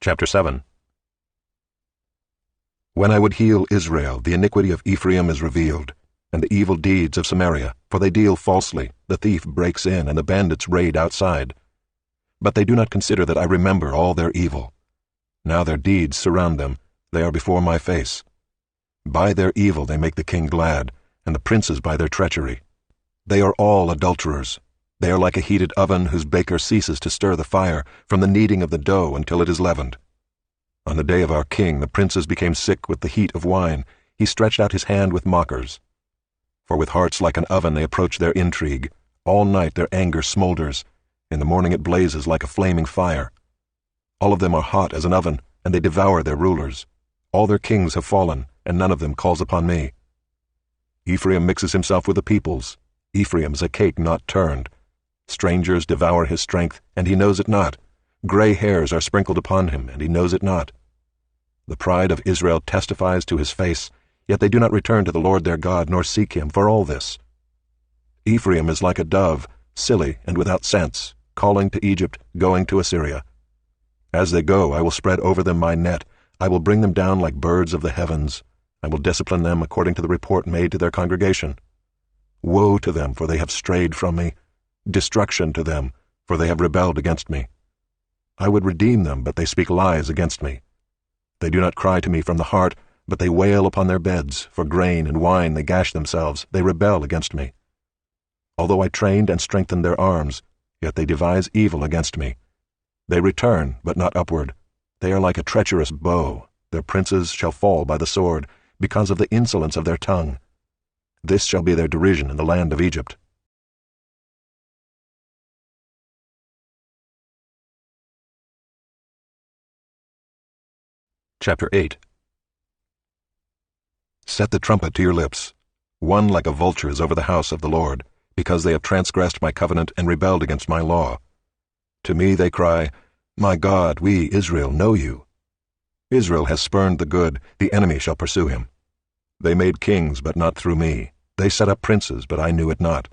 Chapter 7. When I would heal Israel, the iniquity of Ephraim is revealed, and the evil deeds of Samaria, for they deal falsely, the thief breaks in, and the bandits raid outside. But they do not consider that I remember all their evil. Now their deeds surround them, they are before my face. By their evil they make the king glad, and the princes by their treachery. They are all adulterers. They are like a heated oven whose baker ceases to stir the fire from the kneading of the dough until it is leavened. On the day of our king the princes became sick with the heat of wine. He stretched out his hand with mockers. For with hearts like an oven they approach their intrigue. All night their anger smolders. In the morning it blazes like a flaming fire. All of them are hot as an oven, and they devour their rulers. All their kings have fallen, and none of them calls upon me. Ephraim mixes himself with the peoples. Ephraim is a cake not turned. Strangers devour his strength, and he knows it not. Gray hairs are sprinkled upon him, and he knows it not. The pride of Israel testifies to his face, yet they do not return to the Lord their God, nor seek him for all this. Ephraim is like a dove, silly and without sense, calling to Egypt, going to Assyria. As they go, I will spread over them my net. I will bring them down like birds of the heavens. I will discipline them according to the report made to their congregation. Woe to them, for they have strayed from me. Destruction to them, for they have rebelled against me. I would redeem them, but they speak lies against me. They do not cry to me from the heart, but they wail upon their beds. For grain and wine they gash themselves, they rebel against me. Although I trained and strengthened their arms, yet they devise evil against me. They return, but not upward. They are like a treacherous bow. Their princes shall fall by the sword, because of the insolence of their tongue. This shall be their derision in the land of Egypt. Chapter 8. Set the trumpet to your lips. One like a vulture is over the house of the Lord, because they have transgressed my covenant and rebelled against my law. To me they cry, My God, we, Israel, know you. Israel has spurned the good, the enemy shall pursue him. They made kings, but not through me. They set up princes, but I knew it not.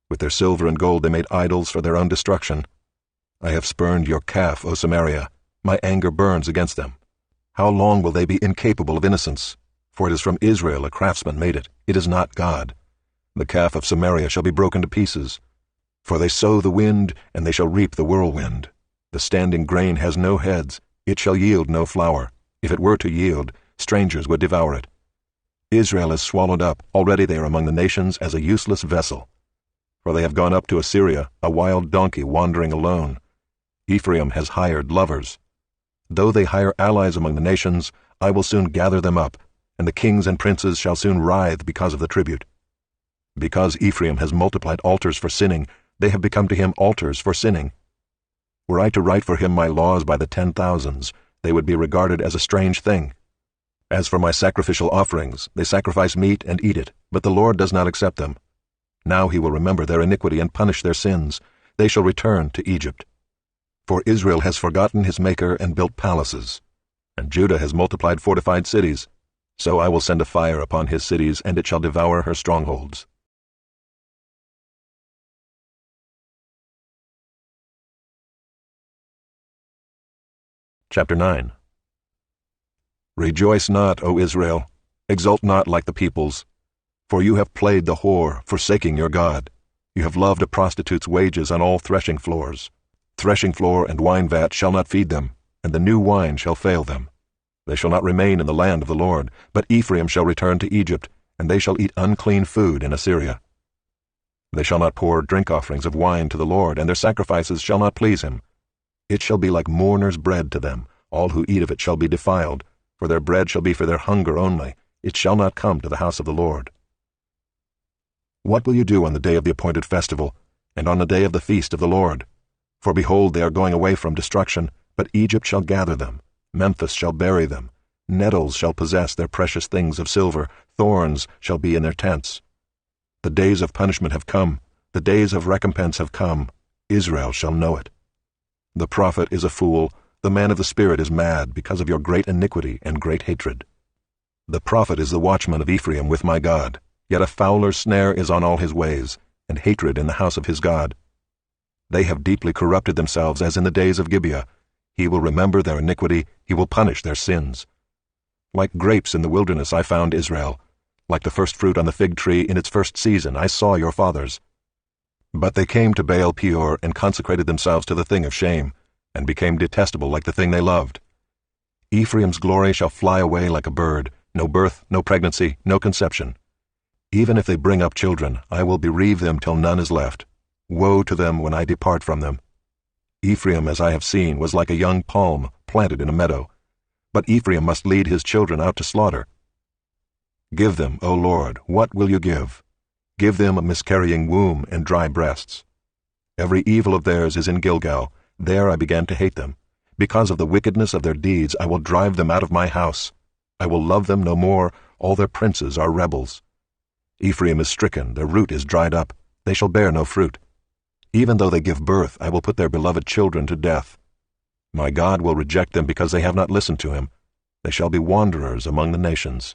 With their silver and gold they made idols for their own destruction. I have spurned your calf, O Samaria. My anger burns against them. How long will they be incapable of innocence? For it is from Israel a craftsman made it. It is not God. The calf of Samaria shall be broken to pieces. For they sow the wind, and they shall reap the whirlwind. The standing grain has no heads. It shall yield no flour. If it were to yield, strangers would devour it. Israel is swallowed up. Already they are among the nations as a useless vessel. For they have gone up to Assyria, a wild donkey wandering alone. Ephraim has hired lovers. Though they hire allies among the nations, I will soon gather them up, and the kings and princes shall soon writhe because of the tribute. Because Ephraim has multiplied altars for sinning, they have become to him altars for sinning. Were I to write for him my laws by the 10,000s, they would be regarded as a strange thing. As for my sacrificial offerings, they sacrifice meat and eat it, but the Lord does not accept them. Now he will remember their iniquity and punish their sins. They shall return to Egypt. For Israel has forgotten his Maker and built palaces, and Judah has multiplied fortified cities. So I will send a fire upon his cities, and it shall devour her strongholds. Chapter 9. Rejoice not, O Israel, exult not like the peoples, for you have played the whore, forsaking your God. You have loved a prostitute's wages on all threshing floors. Threshing floor and wine vat shall not feed them, and the new wine shall fail them. They shall not remain in the land of the Lord, but Ephraim shall return to Egypt, and they shall eat unclean food in Assyria. They shall not pour drink offerings of wine to the Lord, and their sacrifices shall not please him. It shall be like mourners' bread to them. All who eat of it shall be defiled, for their bread shall be for their hunger only. It shall not come to the house of the Lord. What will you do on the day of the appointed festival, and on the day of the feast of the Lord? For behold, they are going away from destruction, but Egypt shall gather them. Memphis shall bury them. Nettles shall possess their precious things of silver. Thorns shall be in their tents. The days of punishment have come. The days of recompense have come. Israel shall know it. The prophet is a fool. The man of the Spirit is mad because of your great iniquity and great hatred. The prophet is the watchman of Ephraim with my God. Yet a fowler's snare is on all his ways, and hatred in the house of his God. They have deeply corrupted themselves as in the days of Gibeah. He will remember their iniquity, he will punish their sins. Like grapes in the wilderness I found Israel. Like the first fruit on the fig tree in its first season I saw your fathers. But they came to Baal Peor and consecrated themselves to the thing of shame, and became detestable like the thing they loved. Ephraim's glory shall fly away like a bird, no birth, no pregnancy, no conception. Even if they bring up children, I will bereave them till none is left. Woe to them when I depart from them. Ephraim, as I have seen, was like a young palm planted in a meadow. But Ephraim must lead his children out to slaughter. Give them, O Lord, what will you give? Give them a miscarrying womb and dry breasts. Every evil of theirs is in Gilgal. There I began to hate them. Because of the wickedness of their deeds I will drive them out of my house. I will love them no more. All their princes are rebels. Ephraim is stricken, their root is dried up. They shall bear no fruit. Even though they give birth, I will put their beloved children to death. My God will reject them because they have not listened to him. They shall be wanderers among the nations.